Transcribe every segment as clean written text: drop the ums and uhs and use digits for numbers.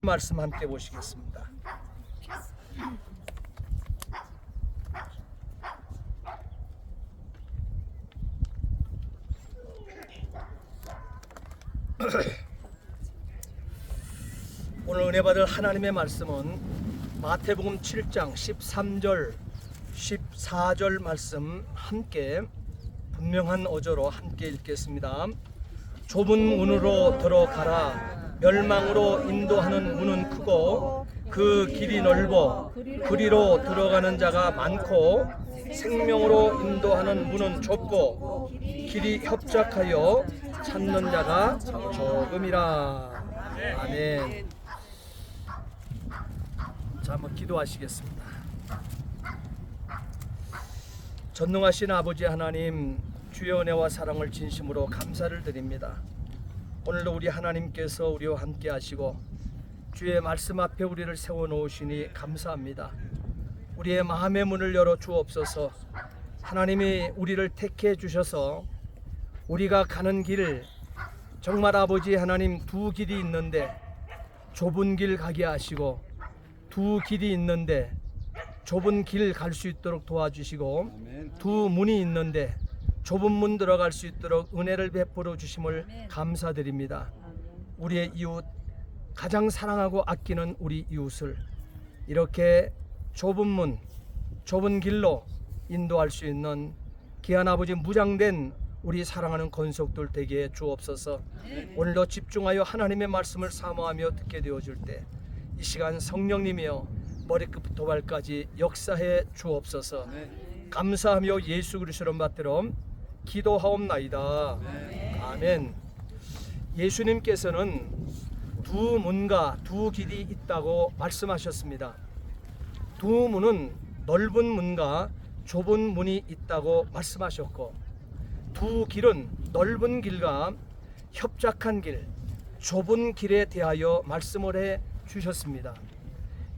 말씀 함께 보시겠습니다. 오늘 은혜 받을 하나님의 말씀은 마태복음 7장 13절 14절 말씀 함께 분명한 어조로 함께 읽겠습니다. 좁은 문으로 들어가라. 멸망으로 인도하는 문은 크고 그 길이 넓어 그리로 들어가는 자가 많고 생명으로 인도하는 문은 좁고 길이 협착하여 찾는 자가 적음이라. 아멘. 자, 한번 기도하시겠습니다. 전능하신 아버지 하나님, 주의 은혜와 사랑을 진심으로 감사를 드립니다. 오늘도 우리 하나님께서 우리와 함께 하시고 주의 말씀 앞에 우리를 세워놓으시니 감사합니다. 우리의 마음의 문을 열어 주옵소서. 하나님이 우리를 택해 주셔서 우리가 가는 길, 정말 아버지 하나님, 두 길이 있는데 좁은 길 가게 하시고 두 길이 있는데 좁은 길 갈 수 있도록 도와주시고 두 문이 있는데 좁은 문 들어갈 수 있도록 은혜를 베풀어 주심을 감사드립니다. 우리의 이웃, 가장 사랑하고 아끼는 우리 이웃을 이렇게 좁은 문, 좁은 길로 인도할 수 있는 귀한 아버지, 무장된 우리 사랑하는 권속들 되게 주옵소서. 오늘도 집중하여 하나님의 말씀을 사모하며 듣게 되어줄 때 이 시간 성령님이여 머리끝부터 발까지 역사해 주옵소서. 감사하며 예수 그리스도를 받들어 기도하옵나이다. 아멘. 예수님께서는 두 문과 두 길이 있다고 말씀하셨습니다. 두 문은 넓은 문과 좁은 문이 있다고 말씀하셨고, 두 길은 넓은 길과 협착한 길, 좁은 길에 대하여 말씀을 해 주셨습니다.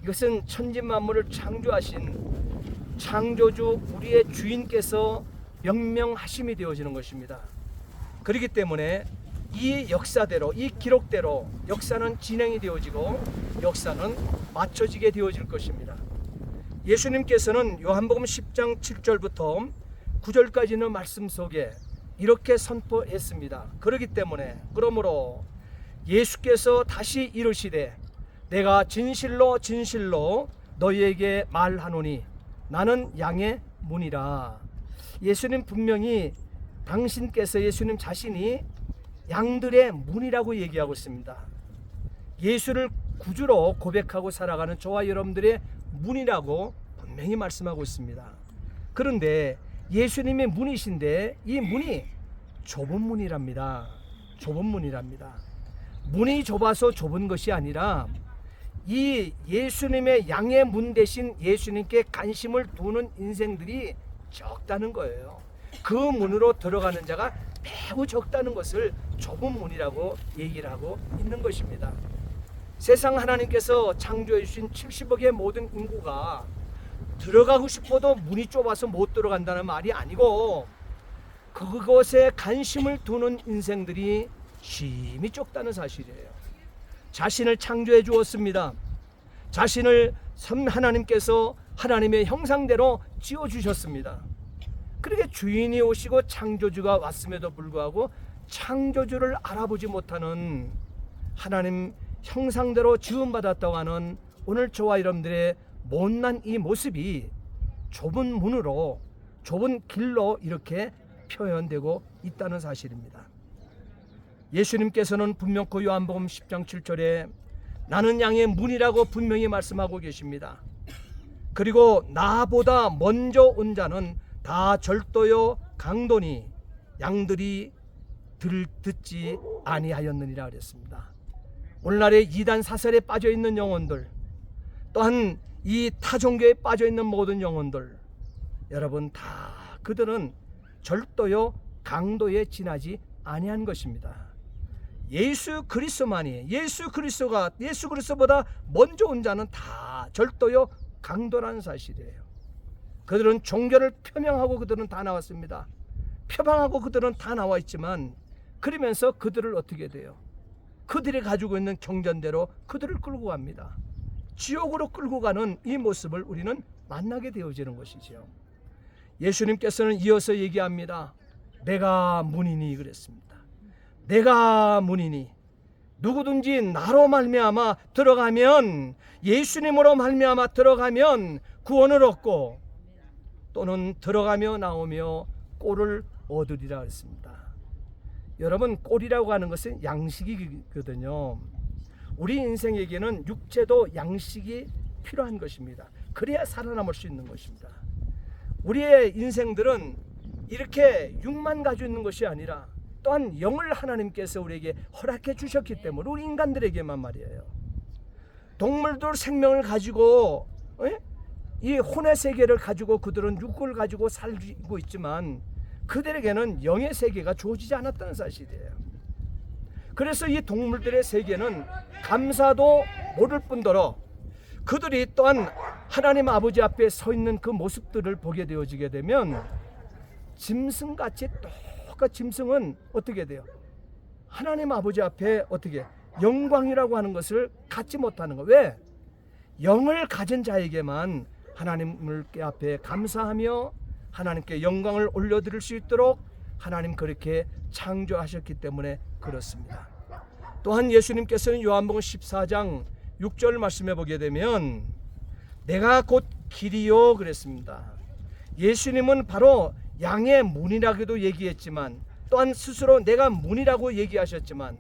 이것은 천지만물을 창조하신 창조주 우리의 주인께서 명명하심이 되어지는 것입니다. 그렇기 때문에 이 역사대로, 이 기록대로 역사는 진행이 되어지고 역사는 맞춰지게 되어질 것입니다. 예수님께서는 요한복음 10장 7절부터 9절까지는 말씀 속에 이렇게 선포했습니다. 그렇기 때문에, 그러므로 예수께서 다시 이르시되 내가 진실로 진실로 너희에게 말하노니 나는 양의 문이라. 예수님 분명히 당신께서, 예수님 자신이 양들의 문이라고 얘기하고 있습니다. 예수를 구주로 고백하고 살아가는 저와 여러분들의 문이라고 분명히 말씀하고 있습니다. 그런데 예수님의 문이신데 이 문이 좁은 문이랍니다. 좁은 문이랍니다. 문이 좁아서 좁은 것이 아니라 이 예수님의 양의 문 대신 예수님께 관심을 두는 인생들이 적다는 거예요. 그 문으로 들어가는 자가 매우 적다는 것을 좁은 문이라고 얘기를 하고 있는 것입니다. 세상 하나님께서 창조해 주신 70억의 모든 인구가 들어가고 싶어도 문이 좁아서 못 들어간다는 말이 아니고, 그것에 관심을 두는 인생들이 심히 적다는 사실이에요. 자신을 창조해 주었습니다. 자신을 하나님께서 하나님의 형상대로 지어주셨습니다. 그렇게 주인이 오시고 창조주가 왔음에도 불구하고 창조주를 알아보지 못하는, 하나님 형상대로 지음받았다고 하는 오늘 저와 여러분들의 못난 이 모습이 좁은 문으로, 좁은 길로 이렇게 표현되고 있다는 사실입니다. 예수님께서는 분명코 요한복음 10장 7절에 나는 양의 문이라고 분명히 말씀하고 계십니다. 그리고 나보다 먼저 온 자는 다 절도요 강도니 양들이 듣지 아니하였느니라 그랬습니다. 오늘날의 이단 사설에 빠져 있는 영혼들, 또한 이 타종교에 빠져 있는 모든 영혼들, 여러분 다 그들은 절도요 강도에 지나지 아니한 것입니다. 예수 그리스도만이, 예수 그리스도보다 먼저 온 자는 다 절도요 강도라는 사실이에요. 그들은 종교를 표명하고 그들은 다 나왔습니다. 표방하고 그들은 다 나와 있지만, 그러면서 그들을 어떻게 돼요? 그들이 가지고 있는 경전대로 그들을 끌고 갑니다. 지옥으로 끌고 가는 이 모습을 우리는 만나게 되어지는 것이죠. 예수님께서는 이어서 얘기합니다. 내가 문이니 그랬습니다. 내가 문이니 누구든지 나로 말미암아 들어가면, 예수님으로 말미암아 들어가면 구원을 얻고 또는 들어가며 나오며 꼴을 얻으리라 했습니다. 여러분, 꼴이라고 하는 것은 양식이거든요. 우리 인생에게는 육체도 양식이 필요한 것입니다. 그래야 살아남을 수 있는 것입니다. 우리의 인생들은 이렇게 육만 가지고 있는 것이 아니라 또한 영을 하나님께서 우리에게 허락해 주셨기 때문에, 우리 인간들에게만 말이에요. 동물들 생명을 가지고 이 혼의 세계를 가지고 그들은 육을 가지고 살고 있지만 그들에게는 영의 세계가 주어지지 않았다는 사실이에요. 그래서 이 동물들의 세계는 감사도 모를 뿐더러 그들이 또한 하나님 아버지 앞에 서 있는 그 모습들을 보게 되어지게 되면 짐승같이 똑같이 짐승은 어떻게 돼요? 하나님 아버지 앞에 어떻게 영광이라고 하는 것을 갖지 못하는 거. 왜? 영을 가진 자에게만 하나님 앞에 감사하며 하나님께 영광을 올려드릴 수 있도록 하나님 그렇게 창조하셨기 때문에 그렇습니다. 또한 예수님께서는 요한복음 14장 6절 말씀해 보게 되면 내가 곧 길이요 그랬습니다. 예수님은 바로 양의 문이라고도 얘기했지만 또한 스스로 내가 문이라고 얘기하셨지만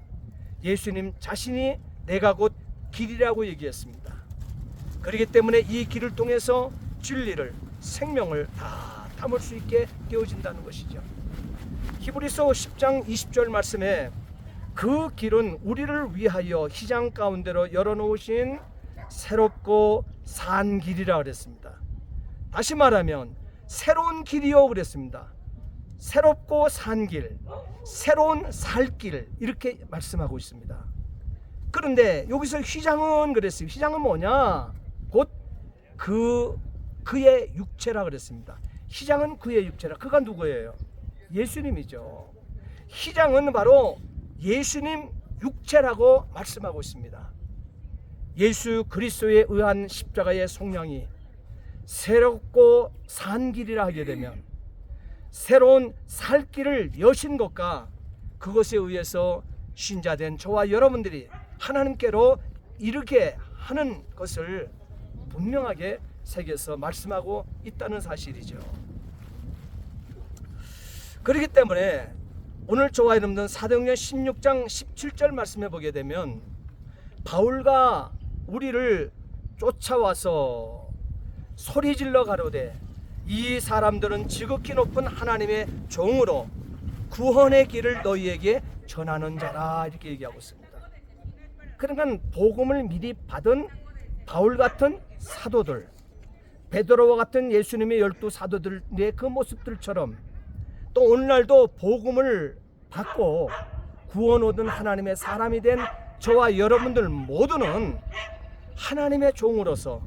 예수님 자신이 내가 곧 길이라고 얘기했습니다. 그렇기 때문에 이 길을 통해서 진리를, 생명을 다 담을 수 있게 되어진다는 것이죠. 히브리서 10장 20절 말씀에 그 길은 우리를 위하여 희장 가운데로 열어놓으신 새롭고 산 길이라 그랬습니다. 다시 말하면 새로운 길이요 그랬습니다. 새롭고 산 길, 새로운 살 길, 이렇게 말씀하고 있습니다. 그런데 여기서 휘장은 그랬어요. 휘장은 뭐냐? 곧 그의 육체라 그랬습니다. 휘장은 그의 육체라. 그가 누구예요? 예수님이죠. 휘장은 바로 예수님 육체라고 말씀하고 있습니다. 예수 그리스도에 의한 십자가의 속량이 새롭고 산 길이라 하게 되면 새로운 살 길을 여신 것과 그것에 의해서 신자된 저와 여러분들이 하나님께로 이르게 하는 것을 분명하게 새겨서 말씀하고 있다는 사실이죠. 그렇기 때문에 오늘 저와 여러분들은 사도행전 16장 17절 말씀해 보게 되면 바울과 우리를 쫓아와서 소리질러 가로되 이 사람들은 지극히 높은 하나님의 종으로 구원의 길을 너희에게 전하는 자라, 이렇게 얘기하고 있습니다. 그러니까 복음을 미리 받은 바울 같은 사도들, 베드로와 같은 예수님의 12 사도들의 그 모습들처럼 또 오늘날도 복음을 받고 구원 얻은 하나님의 사람이 된 저와 여러분들 모두는 하나님의 종으로서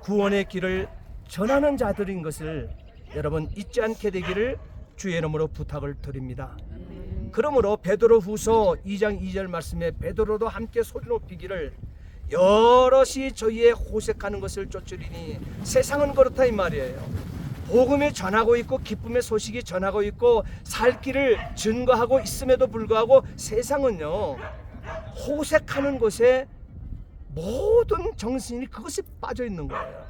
구원의 길을 전하는 자들인 것을 여러분 잊지 않게 되기를 주의 이름으로 부탁을 드립니다. 그러므로 베드로후서 2장 2절 말씀에 베드로도 함께 소리 높이기를 여럿이 저희의 호색하는 것을 쫓으리니 세상은 그렇다 이 말이에요. 복음이 전하고 있고 기쁨의 소식이 전하고 있고 살 길을 증거하고 있음에도 불구하고 세상은요 호색하는 것에 모든 정신이 그것에 빠져 있는 거예요.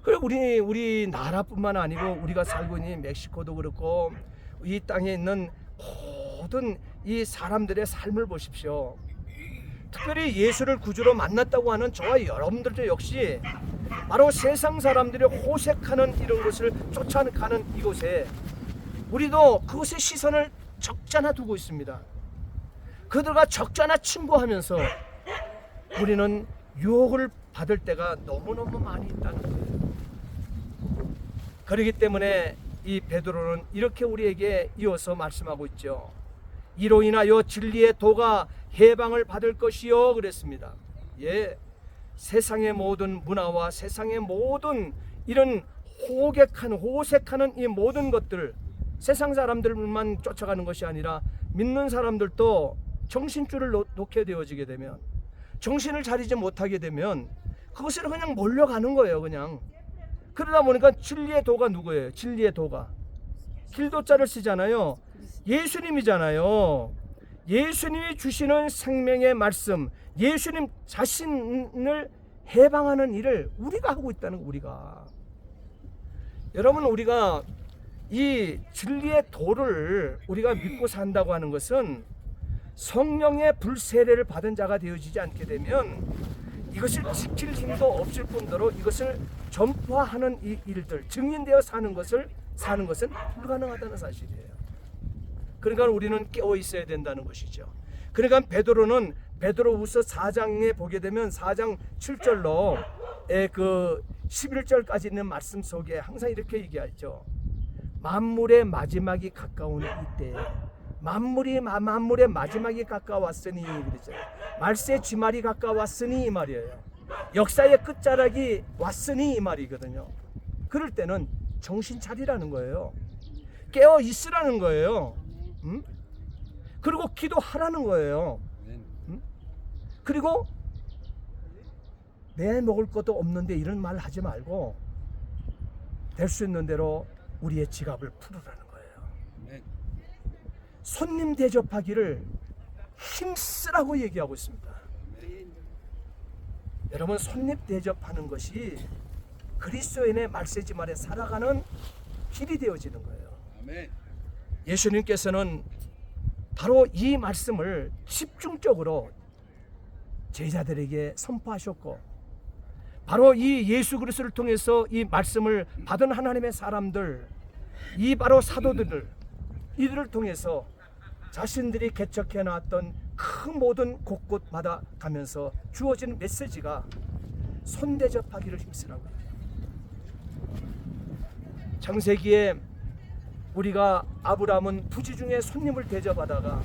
그리고 우리 나라뿐만 아니고 우리가 살고 있는 멕시코도 그렇고 이 땅에 있는 모든 이 사람들의 삶을 보십시오. 특별히 예수를 구주로 만났다고 하는 저와 여러분들도 역시 바로 세상 사람들이 호색하는 이런 것을 쫓아가는 이곳에 우리도 그것의 시선을 적잖아 두고 있습니다. 그들과 적잖아 친구하면서 우리는 유혹을 받을 때가 너무너무 많이 있다는 거예요. 그렇기 때문에 이 베드로는 이렇게 우리에게 이어서 말씀하고 있죠. 이로 인하여 진리의 도가 해방을 받을 것이요 그랬습니다. 예, 세상의 모든 문화와 세상의 모든 이런 호색하는 이 모든 것들, 세상 사람들만 쫓아가는 것이 아니라 믿는 사람들도 정신줄을 놓게 되어지게 되면, 정신을 차리지 못하게 되면 그것으로 그냥 몰려가는 거예요. 그냥 그러다 보니까 진리의 도가 누구예요? 진리의 도가 길도자를 쓰잖아요. 예수님이잖아요. 예수님이 주시는 생명의 말씀, 예수님 자신을 해방하는 일을 우리가 하고 있다는 거. 우리가, 여러분, 우리가 이 진리의 도를 우리가 믿고 산다고 하는 것은 성령의 불세례를 받은 자가 되어지지 않게 되면 이것을 지킬 힘도 없을 뿐더러 이것을 전파하는 이 일들, 증인되어 사는 것은 불가능하다는 사실이에요. 그러니까 우리는 깨어 있어야 된다는 것이죠. 그러니까 베드로는 베드로후서 4장에 보게 되면 4장 7절로 그 11절까지 있는 말씀 속에 항상 이렇게 얘기하죠. 만물의 마지막이 가까운 이때, 만물의 마지막이 가까웠으니, 그러죠. 말세 쥐말이 가까웠으니 이 말이에요. 역사의 끝자락이 왔으니 이 말이거든요. 그럴 때는 정신 차리라는 거예요. 깨어 있으라는 거예요. 그리고 기도하라는 거예요. 그리고 내 먹을 것도 없는데 이런 말 하지 말고 될 수 있는 대로 우리의 지갑을 풀으라는 거예요. 손님 대접하기를 힘쓰라고 얘기하고 있습니다. 여러분, 손님 대접하는 것이 그리스도인의 말세지말에 살아가는 길이 되어지는 거예요. 예수님께서는 바로 이 말씀을 집중적으로 제자들에게 선포하셨고, 바로 이 예수 그리스도를 통해서 이 말씀을 받은 하나님의 사람들, 이 바로 사도들, 이들을 통해서 자신들이 개척해 놨던 그 모든 곳곳마다 가면서 주어진 메시지가 손대접하기를 힘쓰라고 해요. 창세기에 우리가 아브라함은 부지 중에 손님을 대접하다가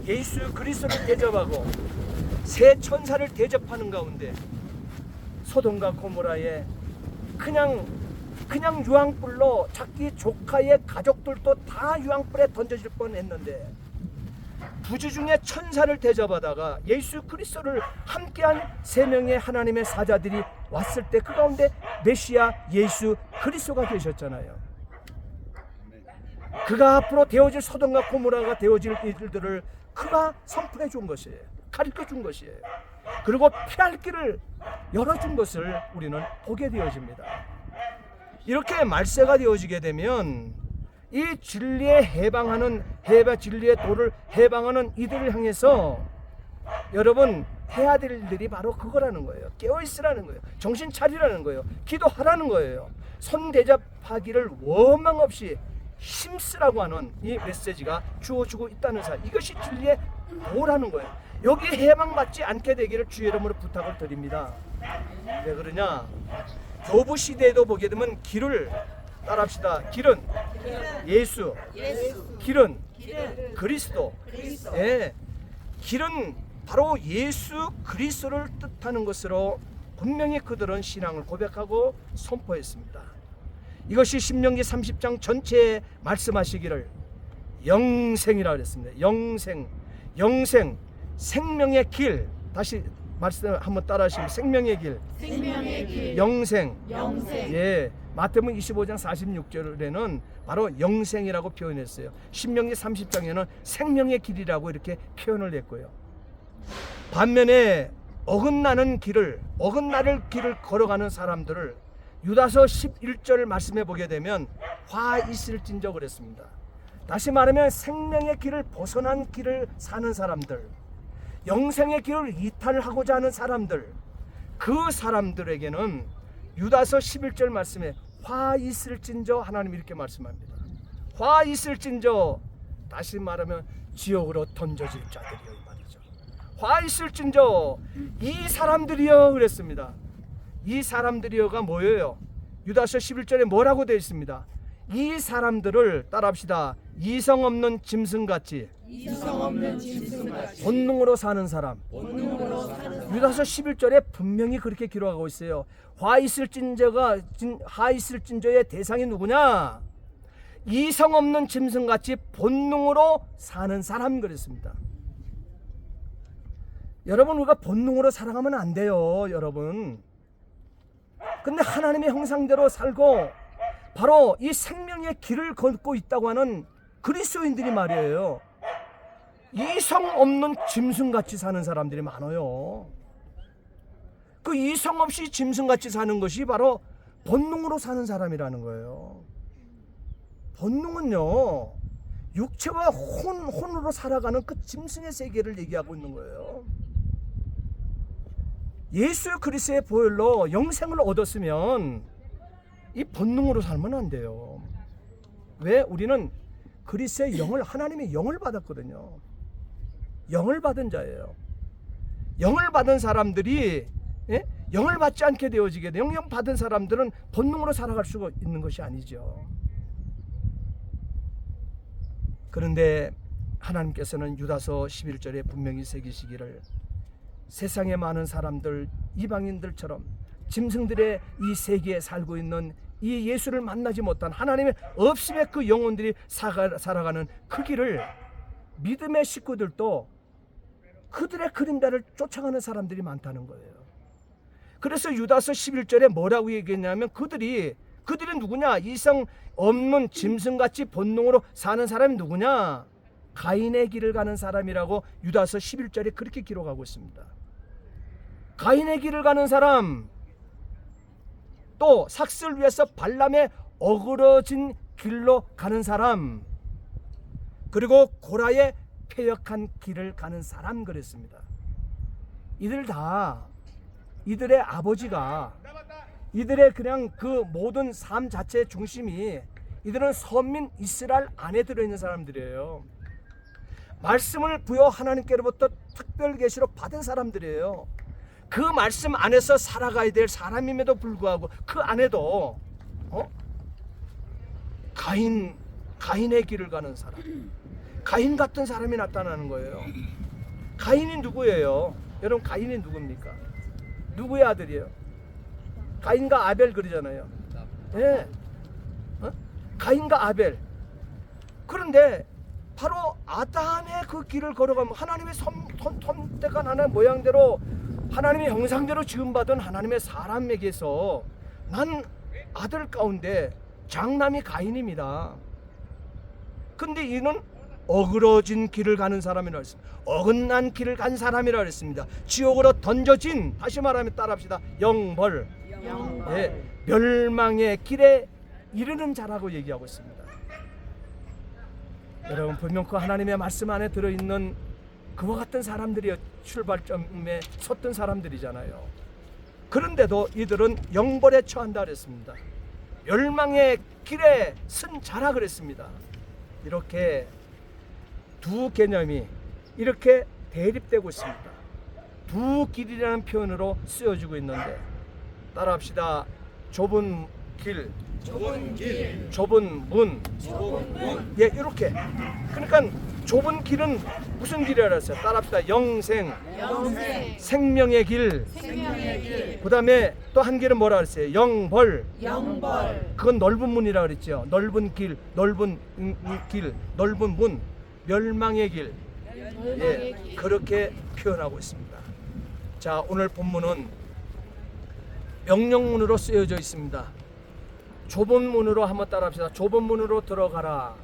예수 그리스도를 대접하고 새 천사를 대접하는 가운데 소돔과 고모라에 그냥 유황불로 자기 조카의 가족들도 다 유황불에 던져질 뻔했는데, 부지 중에 천사를 대접하다가 예수 그리스도를 함께한 세 명의 하나님의 사자들이 왔을 때 그 가운데 메시아 예수 그리스도가 계셨잖아요. 그가 앞으로 되어질 소돔과 고모라가 되어질 일들을 그가 선포해 준 것이에요. 가르쳐 준 것이에요. 그리고 피할 길을 열어준 것을 우리는 보게 되어집니다. 이렇게 말세가 되어지게 되면 이 진리의 진리의 도를 해방하는 이들을 향해서 여러분 해야 될 일들이 바로 그거라는 거예요. 깨어있으라는 거예요. 정신 차리라는 거예요. 기도하라는 거예요. 손대접하기를 원망 없이 힘쓰라고 하는 이 메시지가 주어지고 있다는 사실, 이것이 진리의 도라는 거예요. 여기에 해방받지 않게 되기를 주의 이름으로 부탁을 드립니다. 왜 그러냐? 교부 시대에도 보게 되면 길을 따라합시다. 길은 예수, 길은 그리스도. 예, 길은 바로 예수 그리스도를 뜻하는 것으로 분명히 그들은 신앙을 고백하고 선포했습니다. 이것이 신명기 30장 전체에 말씀하시기를 영생이라고 그랬습니다. 영생, 생명의 길. 다시 말씀 한번 따라하시면 생명의 길, 영생. 예, 마태복음 25장 46절에는 바로 영생이라고 표현했어요. 신명기 30장에는 생명의 길이라고 이렇게 표현을 했고요. 반면에 어긋나는 길을 걸어가는 사람들을 유다서 11절 말씀해 보게 되면 화 있을진저 그랬습니다. 다시 말하면 생명의 길을 벗어난 길을 사는 사람들, 영생의 길을 이탈하고자 하는 사람들, 그 사람들에게는 유다서 11절 말씀에 화 있을진저 하나님이 이렇게 말씀합니다. 화 있을진저, 다시 말하면 지옥으로 던져질 자들이요 이 말이죠. 화 있을진저, 이 사람들이요 그랬습니다. 이 사람들이요가 뭐예요? 유다서 11절에 뭐라고 되어 있습니다. 이 사람들을 따라합시다. 이성 없는 짐승같이 본능으로 사는 사람. 유다서 11절에 분명히 그렇게 기록하고 있어요. 화 있을 진저의 대상이 누구냐? 이성 없는 짐승같이 본능으로 사는 사람 그랬습니다. 여러분, 우리가 본능으로 살아가면 안 돼요, 여러분. 근데 하나님의 형상대로 살고 바로 이 생명의 길을 걷고 있다고 하는 그리스도인들이 말이에요, 이성 없는 짐승같이 사는 사람들이 많아요. 그 이성 없이 짐승같이 사는 것이 바로 본능으로 사는 사람이라는 거예요. 본능은요, 육체와 혼으로 살아가는 그 짐승의 세계를 얘기하고 있는 거예요. 예수 그리스도의 보혈로 영생을 얻었으면 이 본능으로 살면 안 돼요. 왜? 우리는 그리스도의 영을, 하나님의 영을 받았거든요. 영을 받은 자예요. 영을 받은 사람들이, 영을 받지 않게 되어지게 돼요. 영을 받은 사람들은 본능으로 살아갈 수가 있는 것이 아니죠. 그런데 하나님께서는 유다서 11절에 분명히 새기시기를, 세상에 많은 사람들, 이방인들처럼 짐승들의 이 세계에 살고 있는 이 예수를 만나지 못한 하나님의 없음의 그 영혼들이 살아가는 그 길을 믿음의 식구들도 그들의 그림자를 쫓아가는 사람들이 많다는 거예요. 그래서 유다서 11절에 뭐라고 얘기했냐면, 그들이 누구냐? 이성 없는 짐승같이 본능으로 사는 사람이 누구냐? 가인의 길을 가는 사람이라고 유다서 11절에 그렇게 기록하고 있습니다. 가인의 길을 가는 사람, 또 삭스를 위해서 발람의 어그러진 길로 가는 사람, 그리고 고라의 패역한 길을 가는 사람, 그랬습니다. 이들 다 이들의 아버지가, 이들의 그냥 그 모든 삶 자체의 중심이, 이들은 선민 이스라엘 안에 들어있는 사람들이에요. 말씀을 부여 하나님께로부터 특별 계시로 받은 사람들이에요. 그 말씀 안에서 살아가야 될 사람임에도 불구하고 그 안에도 가인의 길을 가는 사람, 가인 같은 사람이 나타나는 거예요. 가인이 누구예요? 여러분, 가인이 누굽니까? 누구의 아들이에요? 가인과 아벨 그러잖아요. 네. 가인과 아벨. 그런데 바로 아담의 그 길을 걸어가면 하나님의 선택한 하나님의 모양대로, 하나님의 형상대로 지음받은 하나님의 사람에게서 난 아들 가운데 장남이 가인입니다. 근데 이는 어그러진 길을 가는 사람이라고 했습니다. 어긋난 길을 간 사람이라고 했습니다. 지옥으로 던져진, 다시 말하면 따라합시다, 영벌. 네, 멸망의 길에 이르는 자라고 얘기하고 있습니다. 여러분, 분명 그 하나님의 말씀 안에 들어있는 그와 같은 사람들이 출발점에 섰던 사람들이잖아요. 그런데도 이들은 영벌에 처한다 그랬습니다. 멸망의 길에 선 자라 그랬습니다. 이렇게 두 개념이 이렇게 대립되고 있습니다. 두 길이라는 표현으로 쓰여지고 있는데, 따라합시다. 좁은 길, 좁은 문. 예, 이렇게. 그러니까 좁은 길은 무슨 길이라 했어요? 따라합시다. 영생. 생명의 길. 그 다음에 또 한 길은 뭐라 그랬어요? 영벌. 그건 넓은 문이라 그랬죠. 넓은 길, 넓은 문, 멸망의 길. 예, 그렇게 표현하고 있습니다. 자, 오늘 본문은 명령문으로 쓰여져 있습니다. 좁은 문으로 한번 따라합시다. 좁은 문으로 들어가라.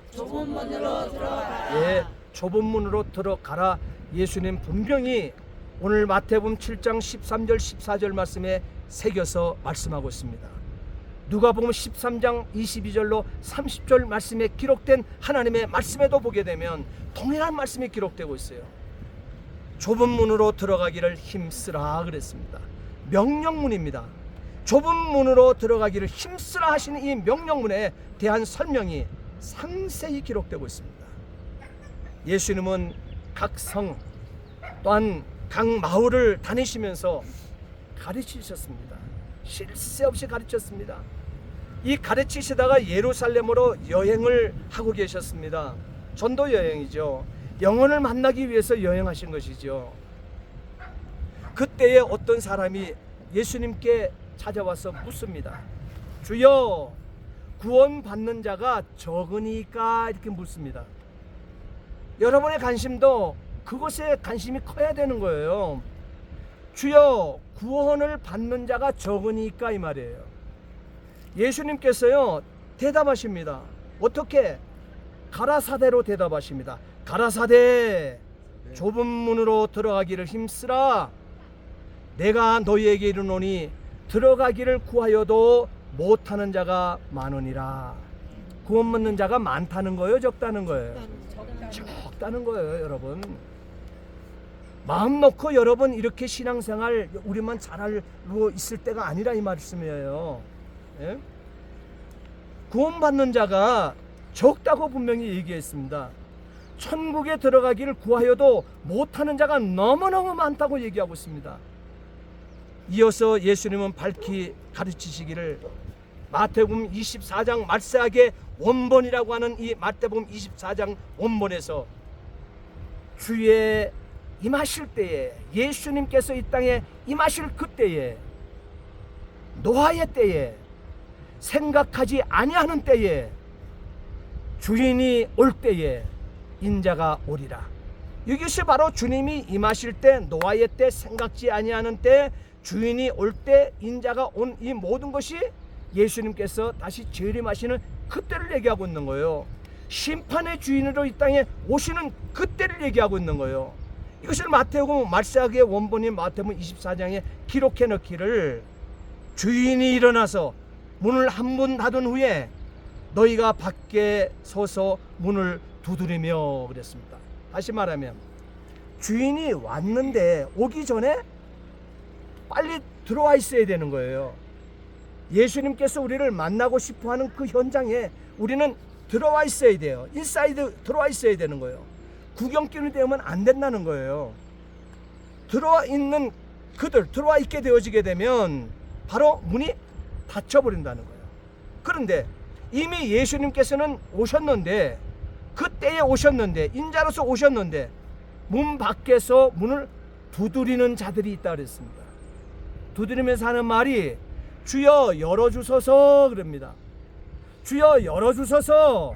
예, 좁은 문으로 들어가라. 예수님 분명히 오늘 마태복음 7장 13절 14절 말씀에 새겨서 말씀하고 있습니다. 누가복음 13장 22절로 30절 말씀에 기록된 하나님의 말씀에도 보게 되면 동일한 말씀이 기록되고 있어요. 좁은 문으로 들어가기를 힘쓰라 그랬습니다. 명령문입니다. 좁은 문으로 들어가기를 힘쓰라 하시는 이 명령문에 대한 설명이 상세히 기록되고 있습니다. 예수님은 각 성 또한 각 마을을 다니시면서 가르치셨습니다. 쉴 새 없이 가르쳤습니다. 이 가르치시다가 예루살렘으로 여행을 하고 계셨습니다. 전도 여행이죠. 영혼을 만나기 위해서 여행하신 것이죠. 그때에 어떤 사람이 예수님께 찾아와서 묻습니다. 주여, 구원받는 자가 적으니까? 이렇게 묻습니다. 여러분의 관심도 그것에 관심이 커야 되는 거예요. 주여 구원을 받는 자가 적으니까 이 말이에요. 예수님께서요 대답하십니다. 어떻게? 가라사대로 대답하십니다. 가라사대 좁은 문으로 들어가기를 힘쓰라. 내가 너희에게 이르노니 들어가기를 구하여도 못하는 자가 많으니라. 구원 받는 자가 많다는 거예요, 적다는 거예요? 적다는 거예요, 여러분. 마음 놓고 여러분 이렇게 신앙생활 우리만 잘하고 있을 때가 아니라 이 말씀이에요. 예? 구원 받는 자가 적다고 분명히 얘기했습니다. 천국에 들어가기를 구하여도 못하는 자가 너무너무 많다고 얘기하고 있습니다. 이어서 예수님은 밝히 가르치시기를 마태복음 24장 말세하게 원본이라고 하는 이 마태복음 24장 원본에서 주의 임하실 때에, 예수님께서 이 땅에 임하실 그때에, 노아의 때에, 생각하지 아니하는 때에, 주인이 올 때에 인자가 오리라. 이것이 바로 주님이 임하실 때, 노아의 때, 생각지 아니하는 때, 주인이 올 때, 인자가 온 이 모든 것이 예수님께서 다시 재림하시는 그때를 얘기하고 있는 거예요. 심판의 주인으로 이 땅에 오시는 그때를 얘기하고 있는 거예요. 이것을 마태복음 말세하기의 원본인 마태복음 24장에 기록해 넣기를 주인이 일어나서 문을 한 번 닫은 후에 너희가 밖에 서서 문을 두드리며 그랬습니다. 다시 말하면 주인이 왔는데 오기 전에 빨리 들어와 있어야 되는 거예요. 예수님께서 우리를 만나고 싶어하는 그 현장에 우리는 들어와 있어야 돼요. 인사이드 들어와 있어야 되는 거예요. 구경꾼이 되면 안 된다는 거예요. 들어와 있는 그들, 들어와 있게 되어지게 되면 바로 문이 닫혀버린다는 거예요. 그런데 이미 예수님께서는 오셨는데, 그때에 오셨는데, 인자로서 오셨는데 문 밖에서 문을 두드리는 자들이 있다 그랬습니다. 두드리면서 하는 말이 주여 열어주소서 그럽니다. 주여 열어주소서.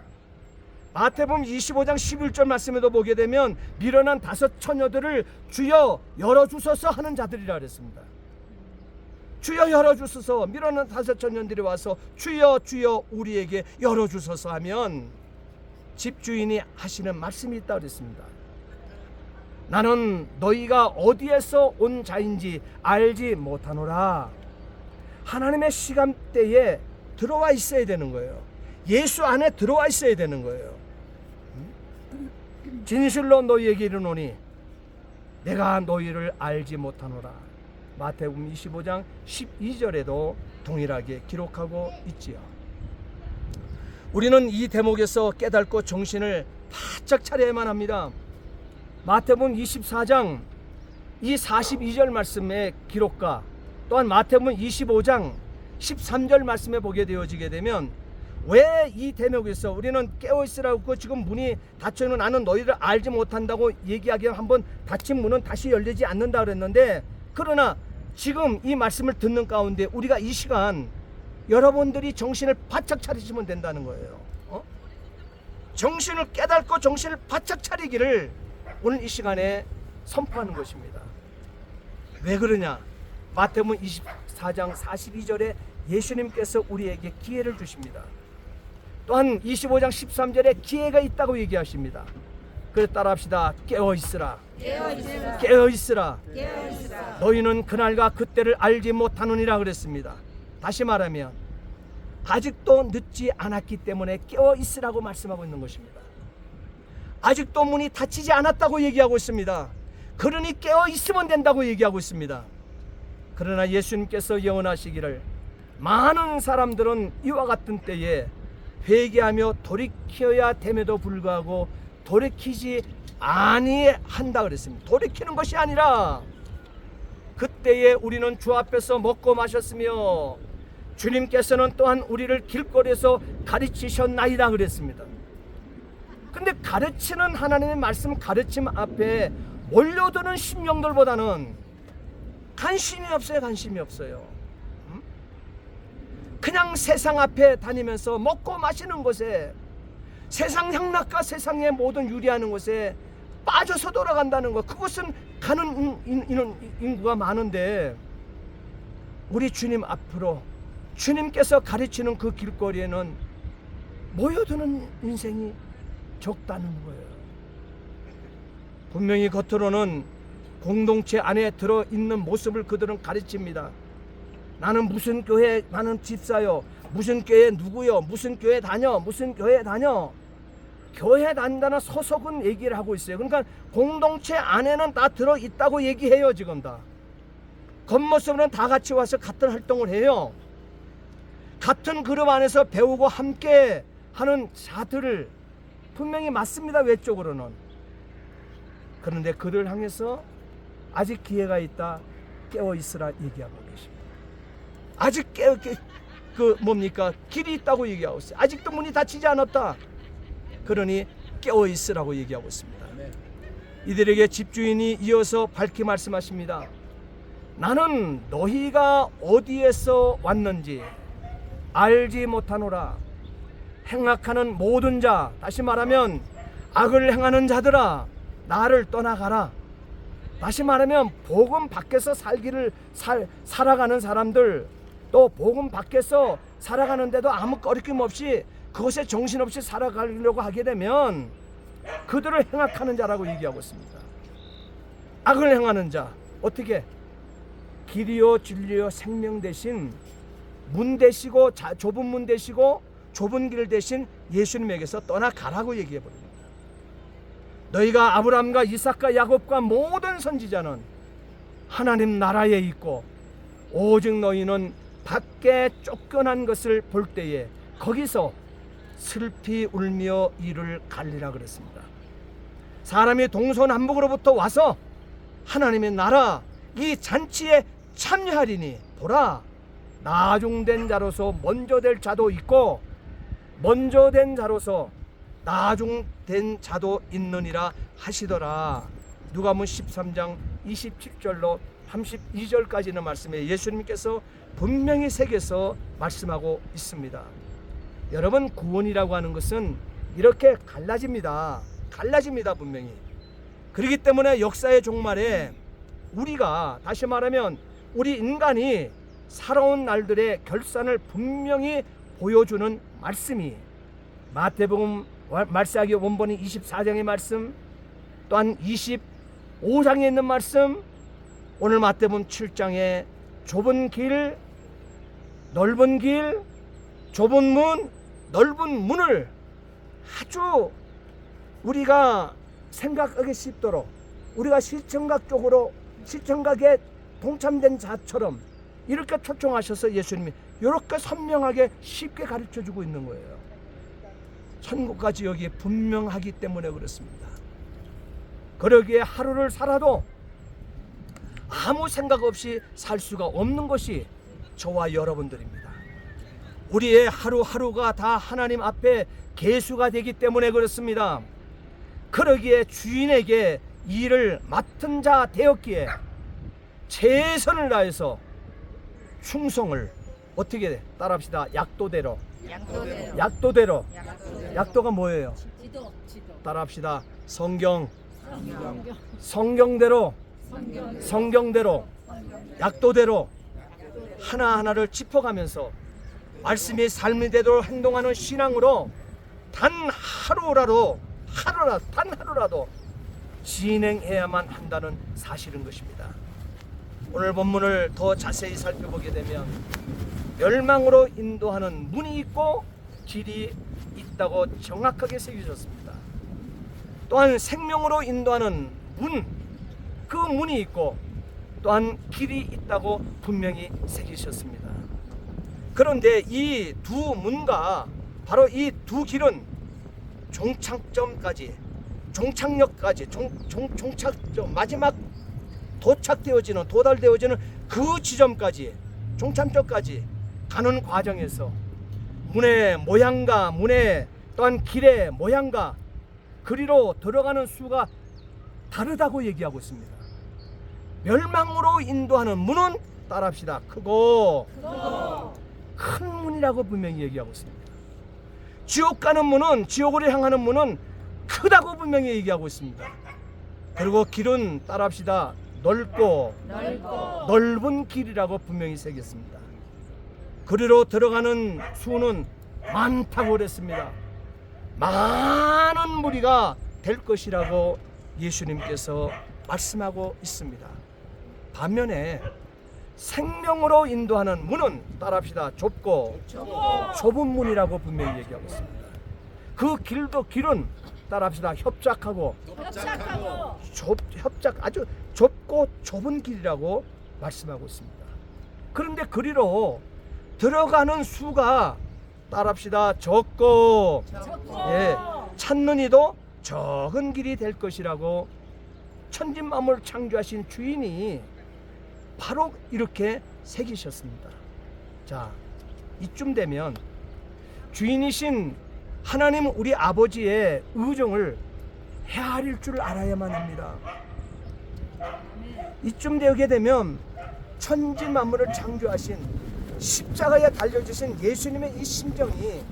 마태복음 25장 11절 말씀에도 보게 되면 미련한 5 처녀들을 주여 열어주소서 하는 자들이라 그랬습니다. 주여 열어주소서. 미련한 5 처녀들이 와서 주여 주여 우리에게 열어주소서 하면 집주인이 하시는 말씀이 있다 그랬습니다. 나는 너희가 어디에서 온 자인지 알지 못하노라. 하나님의 시간대에 들어와 있어야 되는 거예요. 예수 안에 들어와 있어야 되는 거예요. 진실로 너희에게 이르노니 내가 너희를 알지 못하노라. 마태복음 25장 12절에도 동일하게 기록하고 있지요. 우리는 이 대목에서 깨닫고 정신을 바짝 차려야만 합니다. 마태복음 24장 이 42절 말씀의 기록과 또한 마태복음 25장 13절 말씀에 보게 되어지게 되면 왜 이 대목에서 우리는 깨어있으라고 지금 문이 닫혀있는 나는 너희를 알지 못한다고 얘기하기에 한번 닫힌 문은 다시 열리지 않는다 그랬는데, 그러나 지금 이 말씀을 듣는 가운데 우리가 이 시간 여러분들이 정신을 바짝 차리시면 된다는 거예요. 정신을 깨닫고 정신을 바짝 차리기를 오늘 이 시간에 선포하는 것입니다. 왜 그러냐? 마태복음 24장 42절에 예수님께서 우리에게 기회를 주십니다. 또한 25장 13절에 기회가 있다고 얘기하십니다. 그래 따라합시다. 깨어있으라. 깨어있으라. 깨어있으라. 깨어있으라. 너희는 그날과 그때를 알지 못하느니라 그랬습니다. 다시 말하면 아직도 늦지 않았기 때문에 깨어있으라고 말씀하고 있는 것입니다. 아직도 문이 닫히지 않았다고 얘기하고 있습니다. 그러니 깨어있으면 된다고 얘기하고 있습니다. 그러나 예수님께서 예언하시기를 많은 사람들은 이와 같은 때에 회개하며 돌이켜야 됨에도 불구하고 돌이키지 아니한다 그랬습니다. 돌이키는 것이 아니라 그때에 우리는 주 앞에서 먹고 마셨으며 주님께서는 또한 우리를 길거리에서 가르치셨나이다 그랬습니다. 근데 가르치는 하나님의 말씀 가르침 앞에 몰려드는 심령들보다는 관심이 없어요. 관심이 없어요. 그냥 세상 앞에 다니면서 먹고 마시는 것에, 세상 향락과 세상의 모든 유리하는 것에 빠져서 돌아간다는 것, 그것은 가는 인구가 많은데 우리 주님 앞으로 주님께서 가르치는 그 길거리에는 모여드는 인생이 적다는 거예요. 분명히 겉으로는 공동체 안에 들어있는 모습을 그들은 가르칩니다. 나는 무슨 교회, 나는 집사요, 무슨 교회 누구요, 무슨 교회 다녀, 무슨 교회 다녀. 교회 다닌다는 소속은 얘기를 하고 있어요. 그러니까 공동체 안에는 다 들어있다고 얘기해요. 지금 다 겉모습은 다 같이 와서 같은 활동을 해요. 같은 그룹 안에서 배우고 함께 하는 자들을 분명히 맞습니다. 외적으로는. 그런데 그를 향해서 아직 기회가 있다, 깨어있으라 얘기하고 계십니다. 아직 뭡니까? 길이 있다고 얘기하고 있어요. 아직도 문이 닫히지 않았다. 그러니 깨어있으라고 얘기하고 있습니다. 이들에게 집주인이 이어서 밝히 말씀하십니다. 나는 너희가 어디에서 왔는지 알지 못하노라. 행악하는 모든 자, 다시 말하면 악을 행하는 자들아, 나를 떠나가라. 다시 말하면 복음 밖에서 살아가는 사람들, 또 복음 밖에서 살아가는데도 아무 거리낌 없이 그것에 정신없이 살아가려고 하게 되면 그들을 행악하는 자라고 얘기하고 있습니다. 악을 행하는 자, 어떻게? 길이요 진리요 생명 대신 문 되시고 좁은 문 되시고 좁은 길 대신 예수님에게서 떠나가라고 얘기해버립니다. 너희가 아브라함과 이삭과 야곱과 모든 선지자는 하나님 나라에 있고 오직 너희는 밖에 쫓겨난 것을 볼 때에 거기서 슬피 울며 이를 갈리라 그랬습니다. 사람이 동서남북으로부터 와서 하나님의 나라 이 잔치에 참여하리니 보라, 나중된 자로서 먼저 될 자도 있고 먼저 된 자로서 나중된 자도 있느니라 하시더라. 누가복음 13장 27절로 32절까지는 말씀에 예수님께서 분명히 새겨서 말씀하고 있습니다. 여러분, 구원이라고 하는 것은 이렇게 갈라집니다. 분명히. 그렇기 때문에 역사의 종말에 우리가, 다시 말하면 우리 인간이 살아온 날들의 결산을 분명히 보여주는 말씀이 마태복음 말세하기 원본인 24장의 말씀, 또한 25장에 있는 말씀, 오늘 마태복음 7장의 좁은 길, 넓은 길, 좁은 문, 넓은 문을 아주 우리가 생각하기 쉽도록 우리가 시청각에 동참된 자처럼 이렇게 초청하셔서 예수님이 이렇게 선명하게 쉽게 가르쳐주고 있는 거예요. 천국과 지옥이 분명하기 때문에 그렇습니다. 그러기에 하루를 살아도 아무 생각 없이 살 수가 없는 것이 저와 여러분들입니다. 우리의 하루하루가 다 하나님 앞에 계수가 되기 때문에 그렇습니다. 그러기에 주인에게 일을 맡은 자 되었기에 최선을 다해서 충성을 어떻게 따라합시다. 약도대로. 약도가 뭐예요? 지도. 따라합시다. 성경대로 약도대로 하나하나를 짚어가면서 말씀이 삶이 되도록 행동하는 신앙으로 단 하루라도 진행해야만 한다는 사실인 것입니다. 오늘 본문을 더 자세히 살펴보게 되면 멸망으로 인도하는 문이 있고 길이 있다고 정확하게 새겨졌습니다. 또한 생명으로 인도하는 문, 그 문이 있고 또한 길이 있다고 분명히 새기셨습니다. 그런데 이 두 문과 바로 이 두 길은 종착역까지 마지막 도달되어지는 그 지점까지, 종착역까지 가는 과정에서 문의 모양과 또한 길의 모양과 그리로 들어가는 수가 다르다고 얘기하고 있습니다. 멸망으로 인도하는 문은 따라합시다. 크고 큰 문이라고 분명히 얘기하고 있습니다. 지옥 가는 문은, 지옥으로 향하는 문은 크다고 분명히 얘기하고 있습니다. 그리고 길은 따라합시다. 넓고 넓은 길이라고 분명히 새겼습니다. 그리로 들어가는 수는 많다고 그랬습니다. 많은 무리가 될 것이라고 예수님께서 말씀하고 있습니다. 반면에 생명으로 인도하는 문은 따라합시다. 좁고 좁은 문이라고 분명히 얘기하고 있습니다. 그 길은 따라합시다. 협착하고 아주 좁고 좁은 길이라고 말씀하고 있습니다. 그런데 그리로 들어가는 수가 따라합시다. 적고 찾는 이도 적은 길이 될 것이라고 천지만물 창조하신 주인이 바로 이렇게 새기셨습니다. 자, 이쯤 되면 주인이신 하나님 우리 아버지의 의정을 헤아릴 줄 알아야만 합니다. 이쯤 되게 되면 천지만물을 창조하신 십자가에 달려주신 예수님의 이 심정이,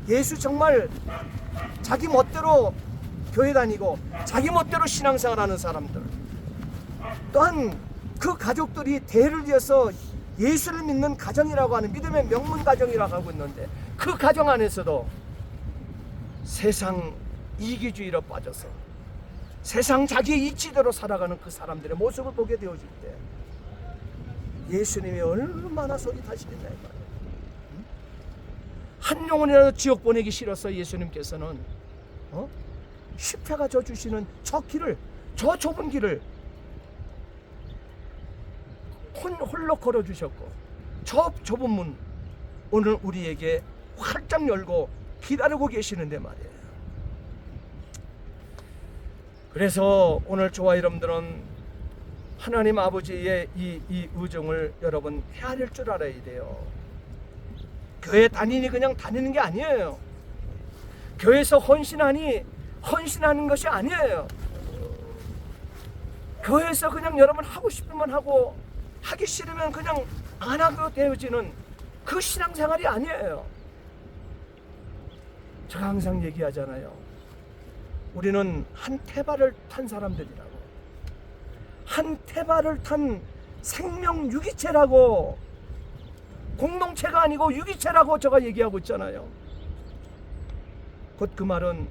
예수 정말 자기 멋대로 교회 다니고 자기 멋대로 신앙생활하는 사람들, 또한 그 가족들이 대를 이어서 예수를 믿는 가정이라고 하는 믿음의 명문 가정이라고 하고 있는데, 그 가정 안에서도 세상 이기주의로 빠져서 세상 자기의 이치대로 살아가는 그 사람들의 모습을 보게 되어질 때 예수님이 얼마나 속이 타시겠냐 이 말이에요. 한 영혼이라도 지옥 보내기 싫어서 예수님께서는 십자가 져 주시는 저 길을, 저 좁은 길을 홀로 걸어주셨고, 저 좁은 문 오늘 우리에게 활짝 열고 기다리고 계시는데 말이에요. 그래서 오늘 저와 여러분들은 하나님 아버지의 이 의정을 여러분 헤아릴 줄 알아야 돼요. 교회 다니니 그냥 다니는 게 아니에요. 교회에서 헌신하는 것이 아니에요. 교회에서 그냥 여러분 하고 싶으면 하고 하기 싫으면 그냥 안 하고 되어지는 그 신앙생활이 아니에요. 제가 항상 얘기하잖아요. 우리는 한 태발을 탄 사람들이라고, 한 태발을 탄 생명 유기체라고, 공동체가 아니고 유기체라고 제가 얘기하고 있잖아요. 곧 그 말은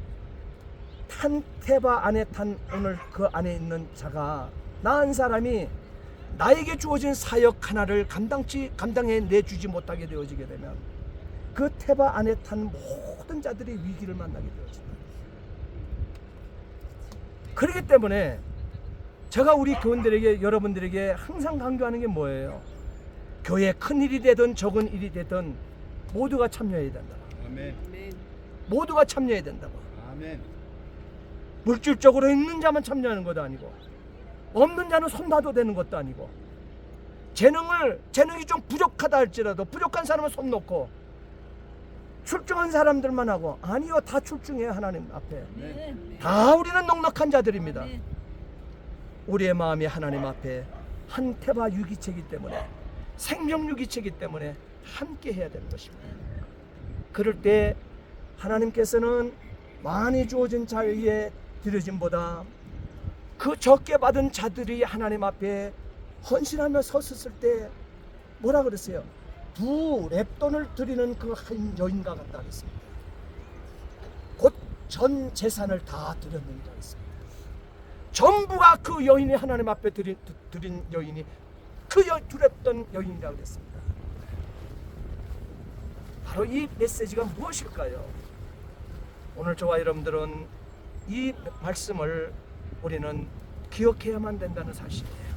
탄 태바 안에 탄 오늘 그 안에 있는 자가, 나 한 사람이 나에게 주어진 사역 하나를 감당해 내주지 못하게 되어지게 되면 그 태바 안에 탄 모든 자들이 위기를 만나게 되어진다. 그렇기 때문에 제가 우리 교인들에게, 여러분들에게 항상 강조하는 게 뭐예요? 교회 큰 일이 되든 적은 일이 되든 모두가 참여해야 된다. 아멘. 모두가 참여해야 된다고. 아멘. 물질적으로 있는 자만 참여하는 것도 아니고, 없는 자는 손 놔도 되는 것도 아니고, 재능이 좀 부족하다 할지라도 부족한 사람은 손 놓고, 출중한 사람들만 하고, 아니요, 다 출중해요. 하나님 앞에 다 우리는 넉넉한 자들입니다. 우리의 마음이 하나님 앞에 한 태바 유기체이기 때문에, 생명 유기체이기 때문에 함께 해야 되는 것입니다. 그럴 때 하나님께서는 많이 주어진 자에게 드려짐보다 그 적게 받은 자들이 하나님 앞에 헌신하며 섰을 때 뭐라 그랬어요? 두 렙돈을 드리는 그 한 여인과 같다 그랬습니다. 곧 전 재산을 다 드렸는가 했습니다. 전부가 그 여인이 하나님 앞에 드린 여인이 그 두렵던 여인이라고 그랬습니다. 바로 이 메시지가 무엇일까요? 오늘 저와 여러분들은 이 말씀을 우리는 기억해야만 된다는 사실이에요.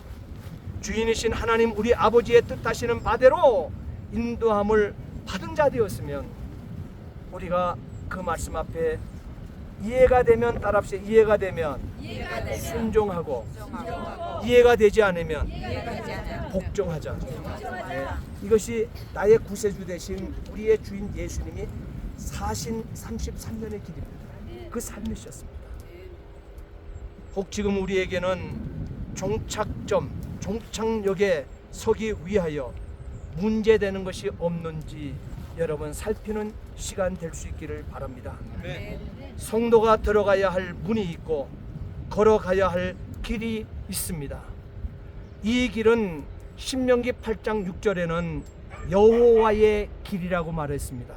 주인이신 하나님 우리 아버지의 뜻하시는 바대로 인도함을 받은 자 되었으면 우리가 그 말씀 앞에 이해가 되면 따라합시다. 이해가 되면 순종하고, 이해가 되지 않으면 복종하자. 네. 이것이 나의 구세주 되신 우리의 주인 예수님이 사신 33년의 길입니다. 그 삶이셨습니다. 혹 지금 우리에게는 종착역에 서기 위하여 문제되는 것이 없는지 여러분 살피는 시간 될 수 있기를 바랍니다. 성도가 들어가야 할 문이 있고 걸어가야 할 길이 있습니다. 이 길은 신명기 8장 6절에는 여호와의 길이라고 말했습니다.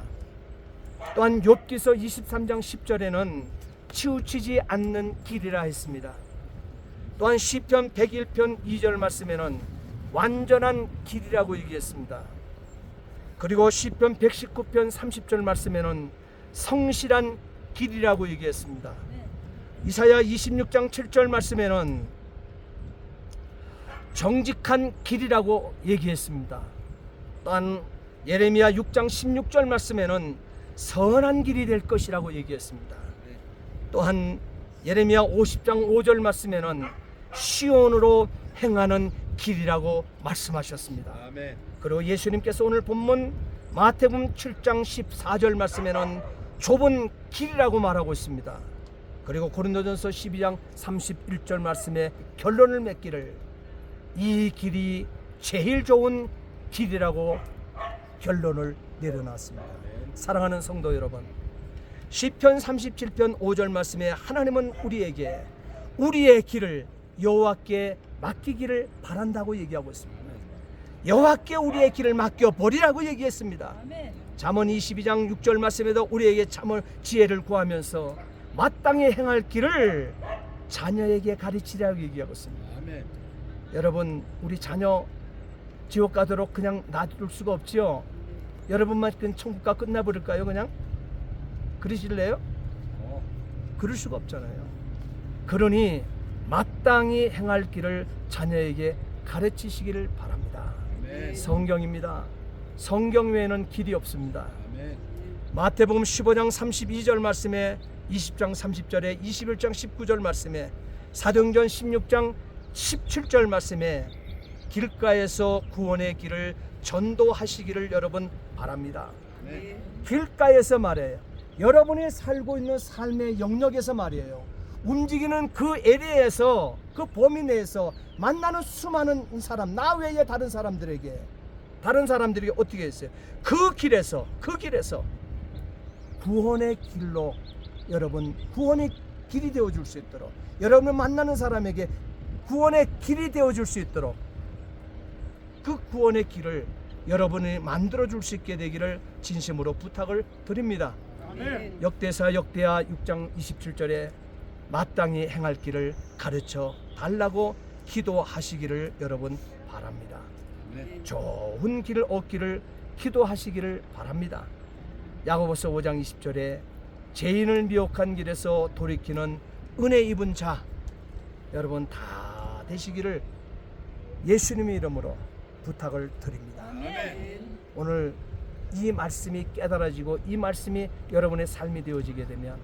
또한 욥기서 23장 10절에는 치우치지 않는 길이라 했습니다. 또한 시편 101편 2절 말씀에는 완전한 길이라고 얘기했습니다. 그리고 시편 119편 30절 말씀에는 성실한 길이라고 얘기했습니다. 이사야 26장 7절 말씀에는 정직한 길이라고 얘기했습니다. 또한 예레미야 6장 16절 말씀에는 선한 길이 될 것이라고 얘기했습니다. 또한 예레미야 50장 5절 말씀에는 시온으로 행하는 길이라고 말씀하셨습니다. 아멘. 그리고 예수님께서 오늘 본문 마태복음 7장 14절 말씀에는 좁은 길이라고 말하고 있습니다. 그리고 고린도전서 12장 31절 말씀에 결론을 맺기를 이 길이 제일 좋은 길이라고 결론을 내려놨습니다. 사랑하는 성도 여러분, 시편 37편 5절 말씀에 하나님은 우리에게 우리의 길을 여호와께 맡기기를 바란다고 얘기하고 있습니다. 여호와께 우리의 길을 맡겨버리라고 얘기했습니다. 잠언 22장 6절 말씀에도 우리에게 참을 지혜를 구하면서 마땅히 행할 길을 자녀에게 가르치라고 얘기하고 있습니다. 아멘. 여러분, 우리 자녀 지옥 가도록 그냥 놔둘 수가 없지요. 여러분만 그냥 천국가 끝나버릴까요? 그냥 그러실래요? 그럴 수가 없잖아요. 그러니 마땅히 행할 길을 자녀에게 가르치시기를 바랍니다. 아멘. 성경입니다. 성경 외에는 길이 없습니다. 아멘. 마태복음 15장 32절 말씀에 20장 30절에 21장 19절 말씀에 사도행전 16장 17절 말씀에 길가에서 구원의 길을 전도하시기를 여러분 바랍니다. 아멘. 길가에서 말해요. 여러분이 살고 있는 삶의 영역에서 말이에요. 움직이는 그 에리어에서, 그 범위 내에서 만나는 수많은 사람, 나 외에 다른 사람들에게 어떻게 했어요? 그 길에서 구원의 길로 여러분, 구원의 길이 되어줄 수 있도록, 여러분을 만나는 사람에게 구원의 길이 되어줄 수 있도록 그 구원의 길을 여러분이 만들어줄 수 있게 되기를 진심으로 부탁을 드립니다. 아멘. 역대하 6장 27절에 마땅히 행할 길을 가르쳐 달라고 기도하시기를 여러분 바랍니다. 아멘. 좋은 길을 얻기를 기도하시기를 바랍니다. 야고보서 5장 20절에 죄인을 미혹한 길에서 돌이키는 은혜 입은 자 여러분 다 되시기를 예수님의 이름으로 부탁을 드립니다. 아멘. 오늘 이 말씀이 깨달아지고 이 말씀이 여러분의 삶이 되어지게 되면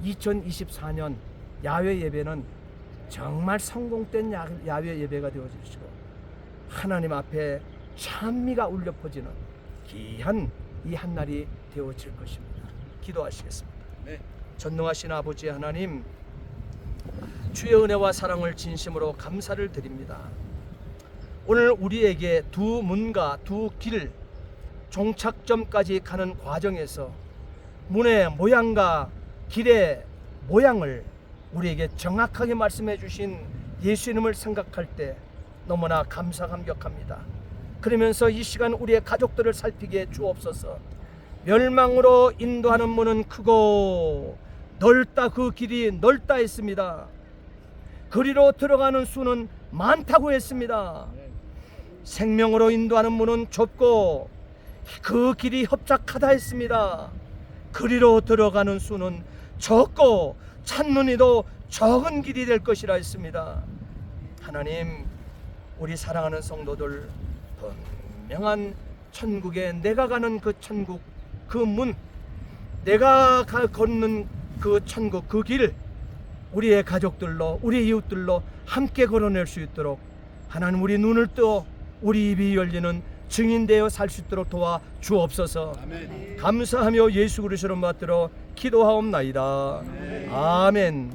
2024년 야외 예배는 정말 성공된 야외 예배가 되어지시고 하나님 앞에 찬미가 울려 퍼지는 귀한 이 한날이 되어질 것입니다. 기도하시겠습니다. 네. 전능하신 아버지 하나님, 주의 은혜와 사랑을 진심으로 감사를 드립니다. 오늘 우리에게 두 문과 두 길, 종착점까지 가는 과정에서 문의 모양과 길의 모양을 우리에게 정확하게 말씀해 주신 예수님을 생각할 때 너무나 감사감격합니다. 그러면서 이 시간 우리의 가족들을 살피게 주옵소서. 멸망으로 인도하는 문은 크고 넓다, 그 길이 넓다 했습니다. 그리로 들어가는 수는 많다고 했습니다. 생명으로 인도하는 문은 좁고 그 길이 협착하다 했습니다. 그리로 들어가는 수는 적고 찾는 이도 적은 길이 될 것이라 했습니다. 하나님, 우리 사랑하는 성도들 분명한 천국에 내가 가는 그 천국, 그 문, 내가 걷는 그 천국, 그 길, 우리의 가족들로, 우리 이웃들로 함께 걸어낼 수 있도록 하나님 우리 눈을 떠 우리 입이 열리는 증인되어 살 수 있도록 도와 주옵소서. 아멘. 감사하며 예수 그리스도를 받들어 기도하옵나이다. 아멘.